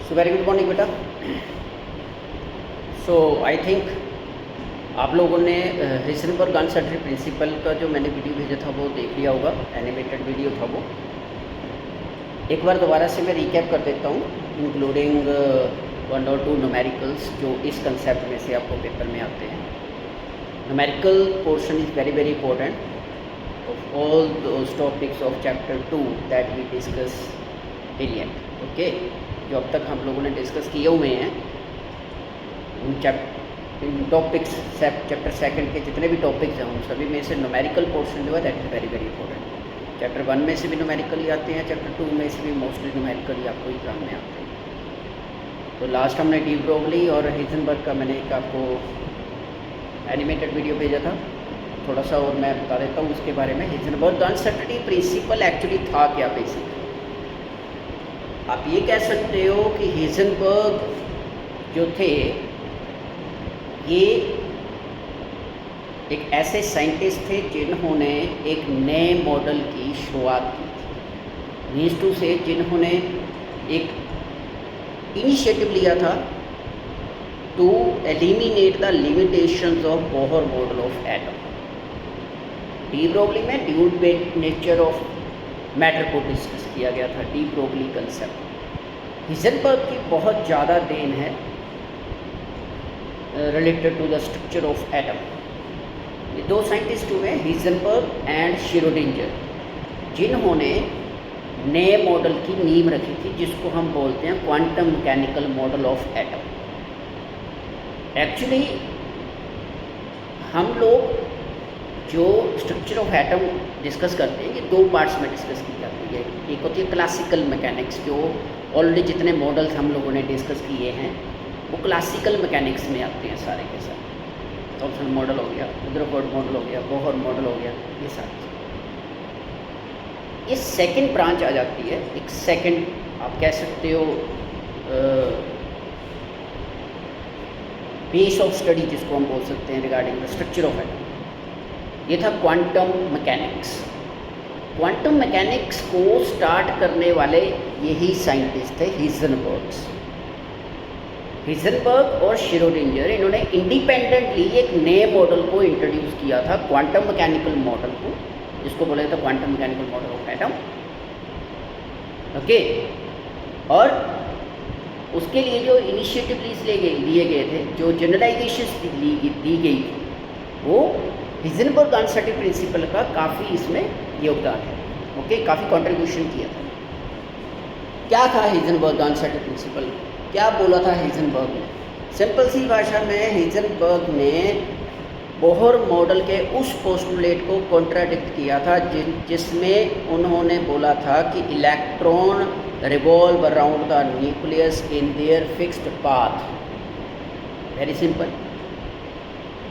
So very good morning बेटा। सो I think आप लोगों ने हिसेनबर्ग अनसर्टेनिटी प्रिंसिपल का जो मैंने वीडियो भेजा था वो देख लिया होगा, एनिमेटेड वीडियो था वो। एक बार दोबारा से मैं रिकैप कर देता हूँ, इंक्लूडिंग 1 और 2 न्यूमेरिकल्स जो इस कंसेप्ट में से आपको पेपर में आते हैं। Numerical portion is very very important of all those topics of chapter 2 that we discuss till okay, जो अब तक हम लोगों ने डिस्कस किए हुए हैं इन टॉपिक्स चैप्टर 2 के जितने भी टॉपिक्स हैं उन सभी में से न्यूमेरिकल पोर्शन जो है that is very very important. Chapter 1 में से भी न्यूमेरिकल ही आते हैं, चैप्टर 2 में से भी मोस्टली न्यूमेरिकल ही आपको एग्जाम में आते हैं। तो लास्ट हमने डी ब्रोगली और हिसेनबर्ग का मैंने एक आपको एनिमेटेड वीडियो भेजा था, थोड़ा सा और मैं बता देता हूँ उसके बारे में। हिसेनबर्ग अनसर्टेनिटी प्रिंसिपल एक्चुअली था क्या बेसिक, आप ये कह सकते हो कि हिसेनबर्ग जो थे ये एक ऐसे साइंटिस्ट थे जिन्होंने एक नए मॉडल की शुरुआत की थी। मीन्स टू से जिन्होंने एक इनिशिएटिव लिया था to eliminate the limitations of Bohr model of atom. De Broglie में ड्यूल नेचर ऑफ मैटर को डिस्कस किया गया था, डी ब्रोगली कंसेप्ट। हिसेनबर्ग की बहुत ज़्यादा देन है related to the structure of atom. ये 2 साइंटिस्ट हुए, हिसेनबर्ग एंड श्रोडिंगर, जिन्होंने नए मॉडल की नींव रखी थी जिसको हम बोलते हैं quantum mechanical model of atom. Actually हम लोग जो स्ट्रक्चर ऑफ एटम डिस्कस करते हैं ये 2 पार्ट्स में डिस्कस की जाती है। एक होती है क्लासिकल मैकेनिक्स, जो ऑलरेडी जितने मॉडल्स हम लोगों ने डिस्कस किए हैं वो क्लासिकल मैकेनिक्स में आते हैं सारे के सारे। थॉम्सन मॉडल हो गया, रदरफोर्ड मॉडल हो गया, बोहर मॉडल हो गया, ये सारे। ये सेकंड ब्रांच आ जाती है, एक सेकंड आप कह सकते हो बेस ऑफ स्टडी जिसको हम बोल सकते हैं regarding the structure of atom. ये था क्वांटम मैकेनिक्स। क्वांटम मैकेनिक्स को स्टार्ट करने वाले यही साइंटिस्ट थे हिसेनबर्ग। हिसेनबर्ग और श्रोडिंगर, इन्होंने इंडिपेंडेंटली एक नए मॉडल को इंट्रोड्यूस किया था, क्वांटम मैकेनिकल मॉडल को, जिसको बोला जाता है quantum mechanical model of atom. Okay, और उसके लिए जो इनिशिएटिव लिए गए थे, जो जनरलाइजेशन दी गई थी, वो हिसेनबर्ग अनसर्टेनिटी प्रिंसिपल का काफ़ी इसमें योगदान है। ओके, काफ़ी कंट्रीब्यूशन किया था। क्या था हिसेनबर्ग अनसर्टेनिटी प्रिंसिपल, क्या बोला था हिसेनबर्ग ने? सिंपल सी भाषा में हिसेनबर्ग ने बोहर मॉडल के उस पोस्टुलेट को कॉन्ट्राडिक्ट किया था जिसमें उन्होंने बोला था कि electron revolve around the nucleus in their fixed path. Very simple.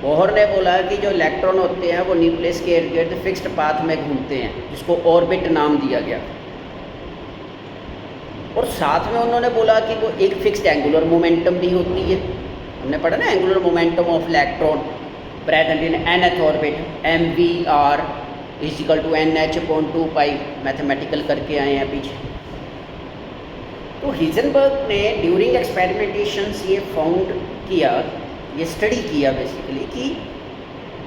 Bohr ने बोला कि जो इलेक्ट्रॉन होते हैं वो न्यूक्लियस के इर्द गिर्द फिक्स्ड पाथ में घूमते हैं, जिसको ऑर्बिट नाम दिया गया। और साथ में उन्होंने बोला कि वो एक फिक्स्ड एंगुलर मोमेंटम भी होती है। हमने पढ़ा ना, angular momentum of electron present in nth orbit, mvr = nh/2π, mathematical करके आए हैं पीछे। तो हिसेनबर्ग ने ड्यूरिंग एक्सपेरिमेंटेशंस ये फाउंड किया, ये स्टडी किया बेसिकली कि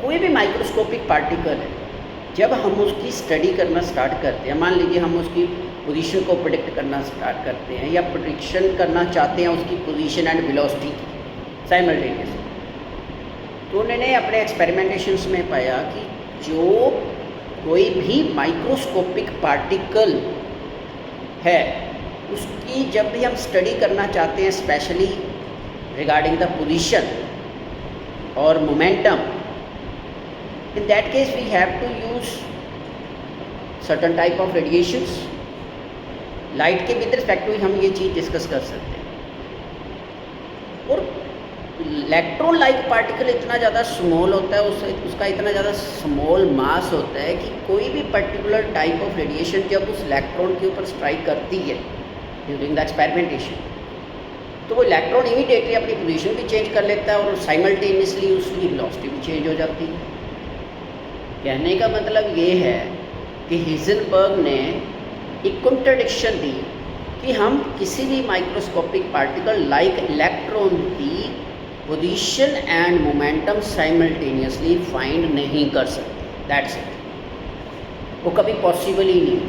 कोई भी माइक्रोस्कोपिक पार्टिकल है, जब हम उसकी स्टडी करना स्टार्ट करते हैं, मान लीजिए हम उसकी पोजीशन को प्रेडिक्ट करना स्टार्ट करते हैं या प्रेडिक्शन करना चाहते हैं उसकी पोजीशन एंड वेलोसिटी की साइमल्टेनियसली, तो उन्होंने अपने एक्सपेरिमेंटेशंस में पाया कि जो कोई भी माइक्रोस्कोपिक पार्टिकल है उसकी जब भी हम स्टडी करना चाहते हैं, स्पेशली रिगार्डिंग द पोजीशन और momentum, in that case we have to use certain type of radiations। Light के विद रिस्पेक्ट टू हम ये चीज़ डिस्कस कर सकते हैं। और इलेक्ट्रॉन लाइक पार्टिकल इतना ज़्यादा स्मॉल होता है, उसका इतना ज़्यादा स्मॉल मास होता है कि कोई भी पर्टिकुलर टाइप ऑफ रेडिएशन जब उस इलेक्ट्रॉन के ऊपर स्ट्राइक करती है ड्यूरिंग द एक्सपेरिमेंटेशन, तो वो इलेक्ट्रॉन इमीडिएटली अपनी पोजीशन भी चेंज कर लेता है और साइमल्टेनियसली उसकी वेलोसिटी भी चेंज हो जाती है। कहने का मतलब ये है कि हिसेनबर्ग ने एक कॉन्ट्रडिक्शन दी कि हम किसी भी माइक्रोस्कोपिक पार्टिकल लाइक इलेक्ट्रॉन की position and momentum simultaneously find नहीं कर सकते। दैट्स इट, वो कभी पॉसिबल ही नहीं,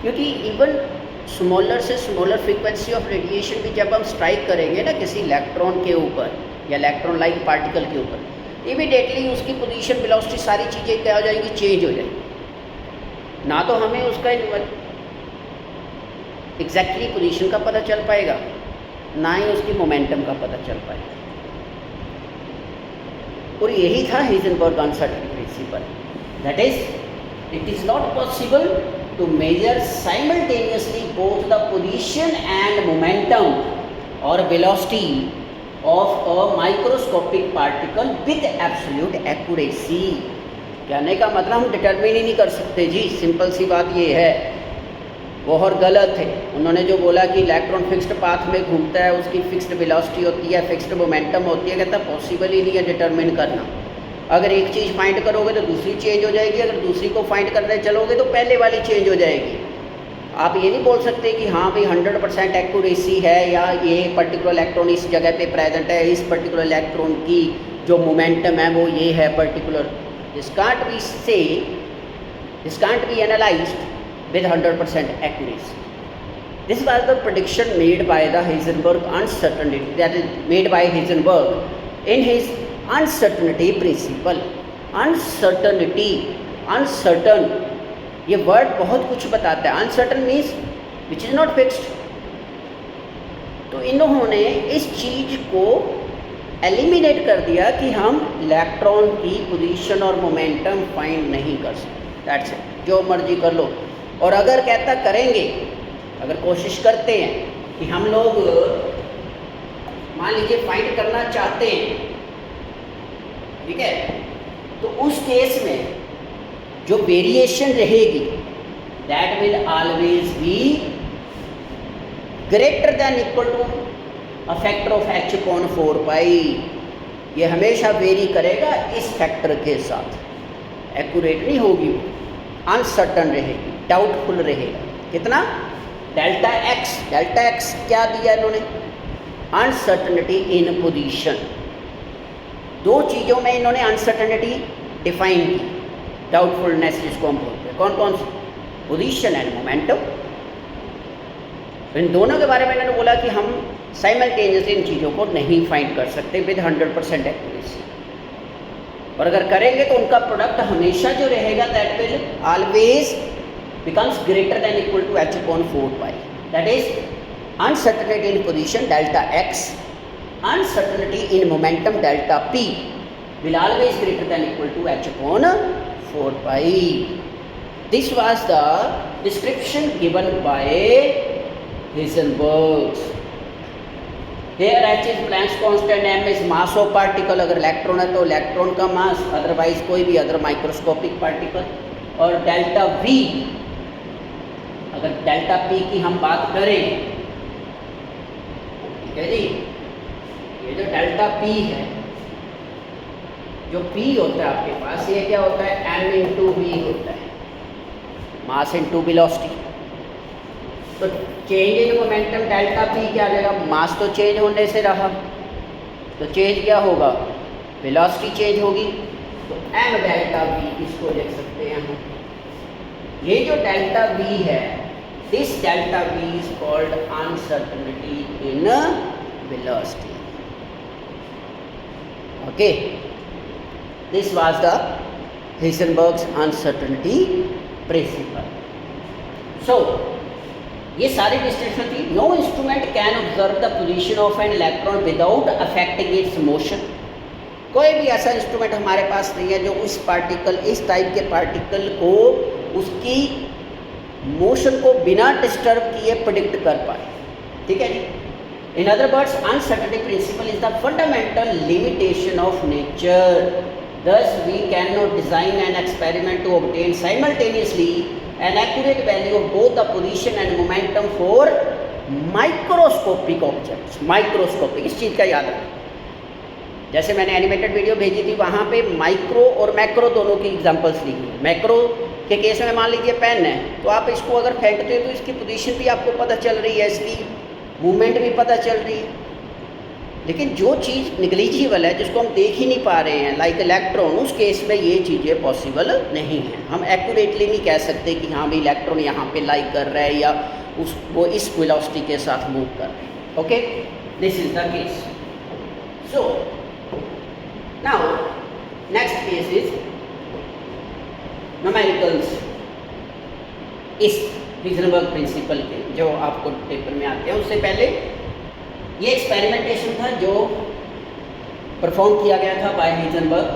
क्योंकि इवन स्मॉलर से स्मॉलर फ्रीक्वेंसी ऑफ रेडिएशन भी जब हम स्ट्राइक करेंगे ना किसी इलेक्ट्रॉन के ऊपर या इलेक्ट्रॉन लाइक पार्टिकल के ऊपर, इमीडिएटली उसकी पोजीशन, वेलोसिटी, सारी चीज़ें क्या हो जाएंगी, चेंज हो जाएंगी। ना तो हमें उसका एग्जैक्टली पोजीशन का पता चल पाएगा, ना ही उसकी मोमेंटम का पता चल पाएगा। और यही था Heisenberg uncertainty principle, that is it is not possible to measure simultaneously both the position and momentum or velocity of a microscopic particle with absolute accuracy। कहने का मतलब हम डिटरमिन ही नहीं कर सकते जी, सिंपल सी बात ये है। वो और गलत है, उन्होंने जो बोला कि इलेक्ट्रॉन फिक्स्ड पाथ में घूमता है, उसकी फिक्स्ड वेलोसिटी होती है, फिक्स्ड मोमेंटम होती है, कहता पॉसिबल ही नहीं है डिटरमिन करना। अगर एक चीज़ फाइंड करोगे तो दूसरी चेंज हो जाएगी, अगर दूसरी को फाइंड करने चलोगे तो पहले वाली चेंज हो जाएगी। आप ये नहीं बोल सकते कि हाँ भाई 100% एक्यूरेसी है या ये पर्टिकुलर इलेक्ट्रॉन इस जगह पे प्रेजेंट है, इस पर्टिकुलर इलेक्ट्रॉन की जो मोमेंटम है वो ये है particular. This can't be say, this can't be analysed with 100% accuracy. This was the prediction made by the Heisenberg uncertainty, that is made by Heisenberg in his uncertainty principle. Uncertainty, uncertain, ये word बहुत कुछ बताता है। Uncertain means which is not fixed. तो इन्होंने इस चीज़ को eliminate कर दिया कि हम इलेक्ट्रॉन की पोजीशन और मोमेंटम फाइंड नहीं कर सकते। दैट्स इट, जो मर्जी कर लो। और अगर कहता करेंगे, अगर कोशिश करते हैं कि हम लोग मान लीजिए फाइंड करना चाहते हैं, ठीक है, तो उस केस में जो वेरिएशन रहेगी that will always be greater than equal to a factor of h/4 pi. ये हमेशा वेरी करेगा इस फैक्टर के साथ। एक्यूरेट नहीं होगी, अनसर्टन रहेगी, डाउटफुल रहेगा। कितना? Delta x. डेल्टा एक्स क्या दिया इन्होंने? अनसर्टनिटी इन पोजीशन। दो चीज़ों में इन्होंने अनसर्टेनिटी डिफाइन की, डाउटफुलनेस जिसको हम बोलते हैं। कौन कौन सी? Position and momentum. इन दोनों के बारे में इन्होंने बोला कि हम साइमल्टेनियसली इन चीज़ों को नहीं फाइंड कर सकते विद 100% एक्यूरेसी, और अगर करेंगे तो उनका प्रोडक्ट हमेशा जो रहेगा that will always becomes greater than equal to h/4 pi. That is uncertainty in position delta x, uncertainty in momentum delta p will always greater than equal to h/4 pi. This was the description given by Heisenberg. Here h is Planck's constant, m is mass of particle। अगर electron है तो electron का मास, otherwise कोई भी other microscopic particle. और delta v, अगर delta p की हम बात करें, ठीक है जी, ये जो डेल्टा p है, जो p होता है आपके पास, ये क्या होता है? m इंटू v होता है, मास इंटू वेलोसिटी। तो change in momentum delta p क्या आ जाएगा? मास तो चेंज होने से रहा, तो चेंज क्या होगा? वेलोसिटी चेंज होगी, तो m डेल्टा v इसको लिख सकते हैं हम। ये जो डेल्टा v है, this delta v is called uncertainty in velocity. Okay, this was the Heisenberg's uncertainty principle. So, ये सारी डिस्क्रिप्शन थी। No instrument can observe the position of an electron without affecting its motion. कोई भी ऐसा instrument हमारे पास नहीं है जो उस पार्टिकल, इस टाइप के पार्टिकल को, उसकी मोशन को बिना डिस्टर्ब किए प्रेडिक्ट कर पाए। ठीक है जी। In other words, uncertainty principle is the fundamental limitation of nature. Thus, we cannot design an experiment to obtain simultaneously an accurate value of both the position and momentum for microscopic objects. Microscopic, इस चीज़ का याद रखें। जैसे मैंने animated video भेजी थी, वहाँ पे माइक्रो और मैक्रो दोनों की एग्जांपल्स ली है। मैक्रो के केस में मान लीजिए पेन है, तो आप इसको अगर फेंकते हो तो इसकी पोजीशन भी आपको पता चल रही है, इसकी मूवमेंट भी पता चल रही है। लेकिन जो चीज़ निग्लिजिबल है, जिसको हम देख ही नहीं पा रहे हैं, लाइक इलेक्ट्रॉन, उस केस में ये चीज़ें पॉसिबल नहीं हैं। हम एक्यूरेटली नहीं कह सकते कि हाँ भाई इलेक्ट्रॉन यहाँ पे लाई कर रहा है या वो इस वेलोसिटी के साथ मूव कर रहे हैं। Okay, this is the case. So now next case is numericals. इस हिज़नबर्ग प्रिंसिपल के जो आपको पेपर में आते हैं, उससे पहले ये एक्सपेरिमेंटेशन था जो परफॉर्म किया गया था बाय हिज़नबर्ग।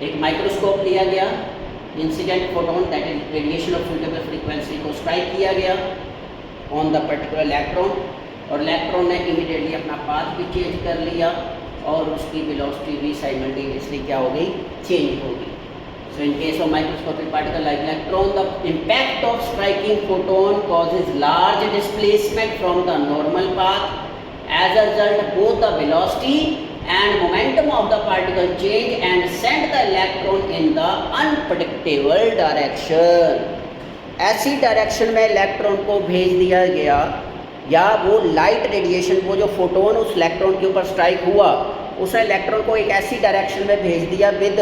एक माइक्रोस्कोप लिया गया, incident photon that is radiation of suitable frequency को स्ट्राइक किया गया ऑन द पर्टिकुलर इलेक्ट्रॉन, और इलेक्ट्रॉन ने इमीडिएटली अपना पाथ भी चेंज कर लिया और उसकी वेलोसिटी भी साइमल्टेनियसली क्या हो गई, चेंज हो गई। So in case of microscopic particle like electron, the impact of striking photon causes large displacement from the normal path. As a result, both the velocity and momentum of the particle change and send the electron in the unpredictable direction. ऐसी direction में electron को भेज दिया गया, या वो light radiation, वो जो फोटोन उस इलेक्ट्रॉन के ऊपर स्ट्राइक हुआ, उस इलेक्ट्रॉन को एक ऐसी डायरेक्शन में भेज दिया विद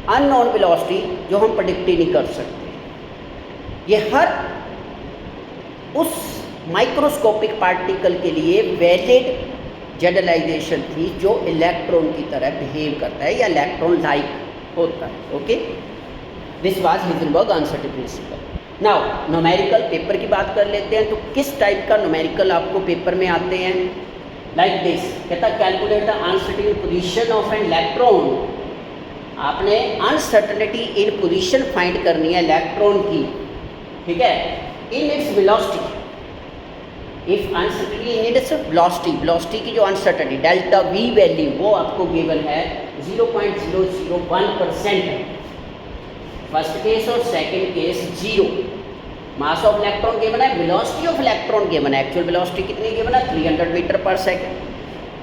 अननोन वेलोसिटी, जो हम प्रेडिक्ट ही नहीं कर सकते। ये हर उस माइक्रोस्कोपिक पार्टिकल के लिए वैलिड जनरलाइजेशन थी जो इलेक्ट्रॉन की तरह बिहेव करता है या इलेक्ट्रॉन लाइक होता है। Okay, this was Heisenberg uncertainty principle. Now numerical paper की बात कर लेते हैं। तो किस टाइप का न्यूमेरिकल आपको पेपर में आते हैं? लाइक दिस, कहता calculate the uncertain position of an electron. आपने अनसर्टेनिटी इन पोजीशन फाइंड करनी है इलेक्ट्रॉन की, ठीक है, in its velocity. If uncertainty in its velocity, velocity की जो अनसर्टेनिटी डेल्टा वी वैल्यू, वो आपको गिवन है 0.001%। फर्स्ट केस और second case 0। Mass of electron given है, वेलोसिटी ऑफ इलेक्ट्रॉन गिवन है, एक्चुअल वेलोसिटी कितनी गिवन है, 300 मीटर पर सेकेंड।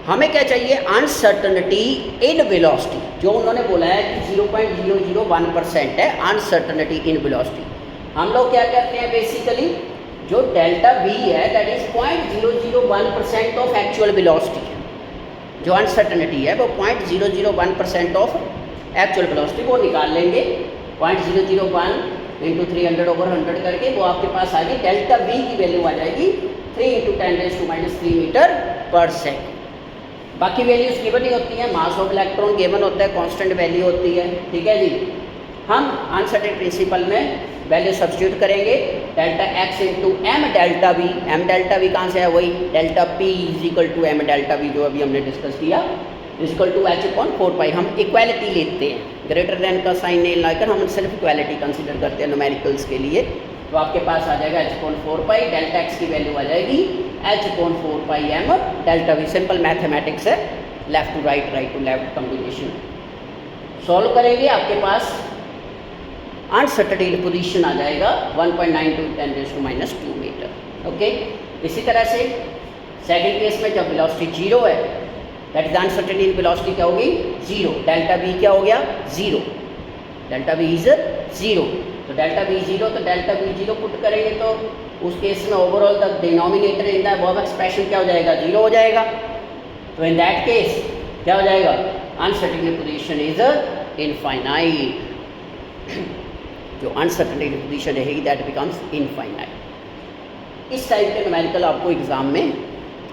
हमें क्या चाहिए, अनसर्टनिटी इन वेलोसिटी, जो उन्होंने बोला है कि 0.001% है अनसर्टनिटी इन वेलोसिटी। हम लोग क्या करते हैं बेसिकली, जो डेल्टा वी है that is 0.001% of actual velocity. जो अनसर्टनिटी है वो 0.001% ऑफ एक्चुअल वेलोसिटी, वो निकाल लेंगे 0.001 × 300/100 करके, वो आपके पास आ गई डेल्टा वी की वैल्यू आ जाएगी 3 × 10⁻³ मीटर पर सेकेंड। बाकी वैल्यूज गिवन ही होती हैं, मास ऑफ इलेक्ट्रॉन गिवन होता है, कांस्टेंट वैल्यू होती है, ठीक है जी। हम अनसर्टेन प्रिंसिपल में वैल्यू सब्स्टिट्यूट करेंगे, delta x into m delta v. M delta v कहाँ से है, वही delta p is equal to m delta v जो अभी हमने डिस्कस किया, इक्वल टू h/4π। हम इक्वालिटी लेते हैं, ग्रेटर देन का साइन नहीं लाकर हम सिर्फ इक्वालिटी कंसिडर करते हैं न्यूमेरिकल्स के लिए। तो आपके पास आ जाएगा h/4π, डेल्टा एक्स की वैल्यू आ जाएगी h/4π m delta V. Simple mathematics है, left to right, right to left combination. Solve करेंगे, आपके पास अनसर्टेन पोजीशन आ जाएगा 1.92 × 10⁻² मीटर। ओके, इसी तरह से सेकंड केस में जब वेलोसिटी 0 है, that is uncertain in velocity क्या होगी, 0। डेल्टा वी क्या हो गया, 0, डेल्टा वी इज 0। तो डेल्टा वी 0, तो डेल्टा वी 0 पुट करेंगे तो उस केस में overall the denominator in the above expression क्या हो जाएगा, 0 हो जाएगा। तो इन दैट केस क्या हो जाएगा, अनसर्टेन पोजीशन इज इनफाइनाइट। जो अनसर्टेन पोजीशन रहेगी दैट बिकम्स इनफाइनाइट। इस टाइप के न्यूमेरिकल आपको एग्जाम में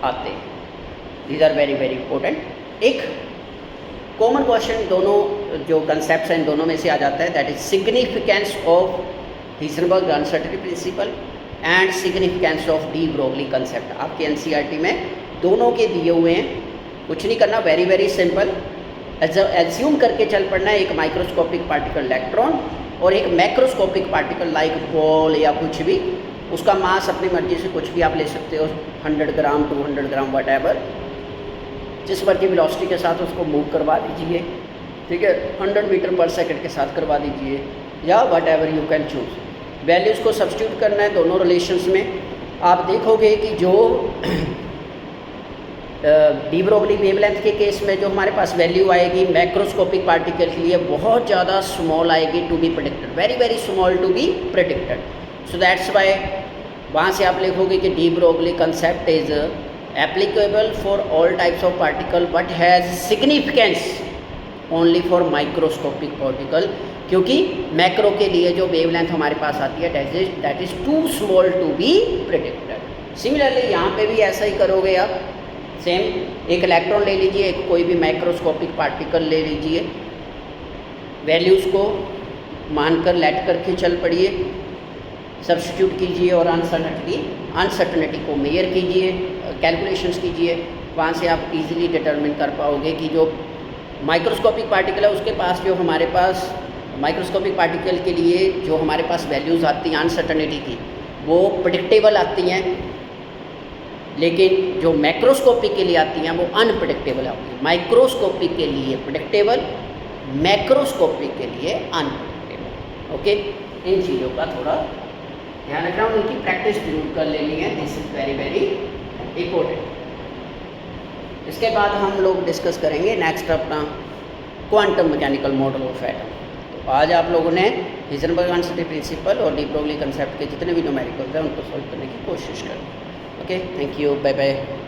आते हैं, these are very very important. एक कॉमन क्वेश्चन दोनों जो कंसेप्ट हैं इन दोनों में से आ जाता है, that is significance of Heisenberg uncertainty principle and significance of de Broglie concept. आपके एनसीईआरटी में दोनों के दिए हुए हैं, कुछ नहीं करना, वेरी वेरी सिंपल। एज्यूम करके चल पड़ना है एक माइक्रोस्कोपिक पार्टिकल इलेक्ट्रॉन और एक मैक्रोस्कोपिक पार्टिकल लाइक बॉल या कुछ भी, उसका मास अपनी मर्जी से कुछ भी आप ले सकते हो, 100 ग्राम 200 ग्राम वट जिस मर्जी वेलोसिटी के साथ उसको मूव करवा दीजिए, ठीक है, 100 मीटर पर सेकंड के साथ करवा दीजिए या whatever you can choose. Values को सब्स्टिट्यूट करना है दोनों रिलेशंस में। आप देखोगे कि जो डी ब्रोगली वेवलेंथ के केस में जो हमारे पास वैल्यू आएगी मैक्रोस्कोपिक पार्टिकल के लिए बहुत ज़्यादा स्मॉल आएगी to be predicted, very very small to be predicted. So that's why वहाँ से आप लिखोगे कि de Broglie concept is applicable for all types of particle but has significance only for microscopic particle, क्योंकि मैक्रो के लिए जो वेवलेंथ हमारे पास आती है that is too small to be predicted. Similarly यहाँ पे भी ऐसा ही करोगे आप, सेम एक इलेक्ट्रॉन ले लीजिए, एक कोई भी माइक्रोस्कोपिक पार्टिकल ले लीजिए, वैल्यूज़ को मानकर लेट करके चल पड़िए, सब्स्टिट्यूट कीजिए और अनसर्टनिटी को मेजर कीजिए, कैलकुलेशंस कीजिए। वहाँ से आप इजीली डिटरमिन कर पाओगे कि जो माइक्रोस्कोपिक पार्टिकल है उसके पास जो हमारे पास माइक्रोस्कोपिक पार्टिकल के लिए जो हमारे पास वैल्यूज़ आती हैं अनसर्टनिटी की वो प्रेडिक्टेबल आती हैं, लेकिन जो मैक्रोस्कोपिक के लिए आती हैं वो अनप्रेडिक्टेबल आती हैं। माइक्रोस्कोपिक के लिए प्रेडिक्टेबल, मैक्रोस्कोपिक के लिए अनप्रेडिक्टेबल। ओके, इन चीज़ों का थोड़ा ध्यान रखना, उनकी प्रैक्टिस जरूर कर लेनी है, this is very very important. इसके बाद हम लोग डिस्कस करेंगे नेक्स्ट अपना quantum mechanical model of atom. तो आज आप लोगों ने हिजनबर्ग अनसर्टेनिटी प्रिंसिपल और डी ब्रोगली कंसेप्ट के जितने भी न्यूमेरिकल्स हैं उनको सॉल्व करने की कोशिश करें। Okay, thank you, bye bye.